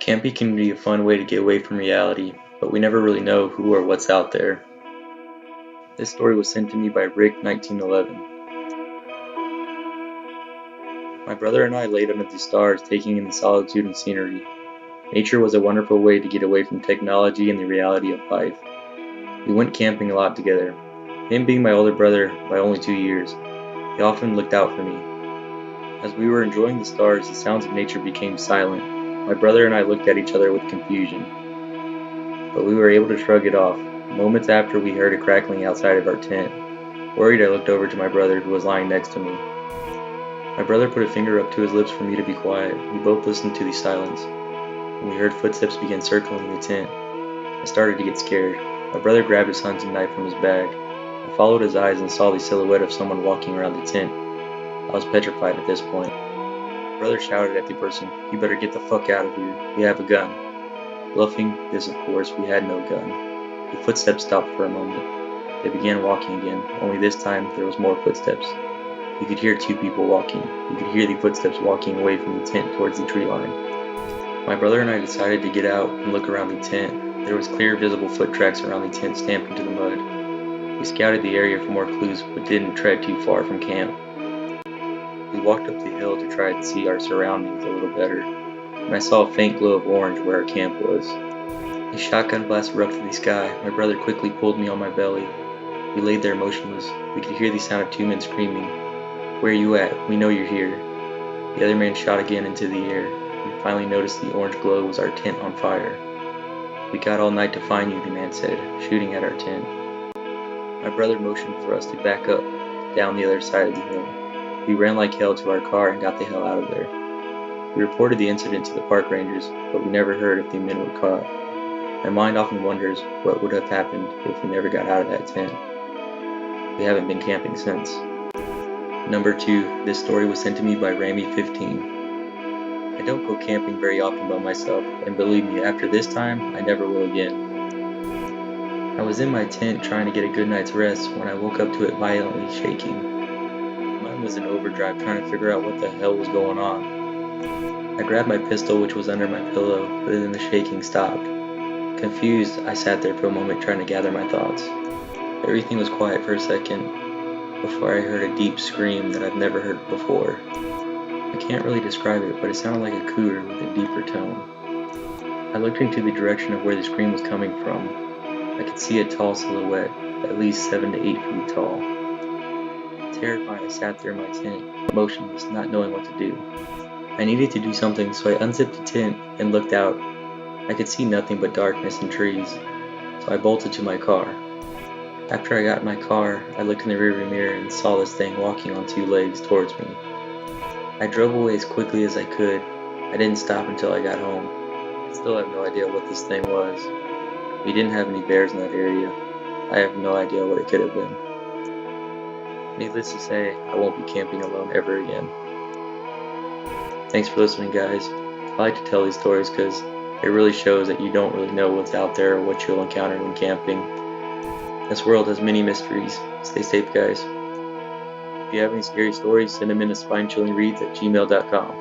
Camping can be a fun way to get away from reality, but we never really know who or what's out there. This story was sent to me by Rick 1911. My brother and I laid under the stars taking in the solitude and scenery. Nature was a wonderful way to get away from technology and the reality of life. We went camping a lot together. Him being my older brother by only 2 years, he often looked out for me. As we were enjoying the stars, the sounds of nature became silent. My brother and I looked at each other with confusion, but we were able to shrug it off. Moments after, we heard a crackling outside of our tent. Worried, I looked over to my brother, who was lying next to me. My brother put a finger up to his lips for me to be quiet. We both listened to the silence, and we heard footsteps begin circling the tent. I started to get scared. My brother grabbed his hunting knife from his bag. I followed his eyes and saw the silhouette of someone walking around the tent. I was petrified at this point. My brother shouted at the person, "You better get the fuck out of here. We have a gun." Bluffing this, of course, we had no gun. The footsteps stopped for a moment. They began walking again, only this time there was more footsteps. You could hear 2 people walking. You could hear the footsteps walking away from the tent towards the tree line. My brother and I decided to get out and look around the tent. There was clear visible foot tracks around the tent stamped into the mud. We scouted the area for more clues, but didn't tread too far from camp. We walked up the hill to try to see our surroundings a little better, and I saw a faint glow of orange where our camp was. A shotgun blast erupted the sky. My brother quickly pulled me on my belly. We laid there motionless. We could hear the sound of 2 men screaming, "Where you at? We know you're here." The other man shot again into the air. We finally noticed the orange glow was our tent on fire. "We got all night to find you," the man said, shooting at our tent. My brother motioned for us to back up, down the other side of the hill. We ran like hell to our car and got the hell out of there. We reported the incident to the park rangers, but we never heard if the men were caught. My mind often wonders what would have happened if we never got out of that tent. We haven't been camping since. Number 2. This story was sent to me by Ramy15. I don't go camping very often by myself, and believe me, after this time, I never will again. I was in my tent trying to get a good night's rest when I woke up to it violently shaking. My mind was in overdrive trying to figure out what the hell was going on. I grabbed my pistol, which was under my pillow, but then the shaking stopped. Confused, I sat there for a moment trying to gather my thoughts. Everything was quiet for a second before I heard a deep scream that I've never heard before. I can't really describe it, but it sounded like a cooter with a deeper tone. I looked into the direction of where the scream was coming from. I could see a tall silhouette, at least 7 to 8 feet tall. Terrified, I sat there in my tent, motionless, not knowing what to do. I needed to do something, so I unzipped the tent and looked out. I could see nothing but darkness and trees, so I bolted to my car. After I got in my car, I looked in the rearview mirror and saw this thing walking on 2 legs towards me. I drove away as quickly as I could. I didn't stop until I got home. I still have no idea what this thing was. We didn't have any bears in that area. I have no idea what it could have been. Needless to say, I won't be camping alone ever again. Thanks for listening, guys. I like to tell these stories because it really shows that you don't really know what's out there or what you'll encounter when camping. This world has many mysteries. Stay safe, guys. If you have any scary stories, send them in to spinechillingreads@gmail.com.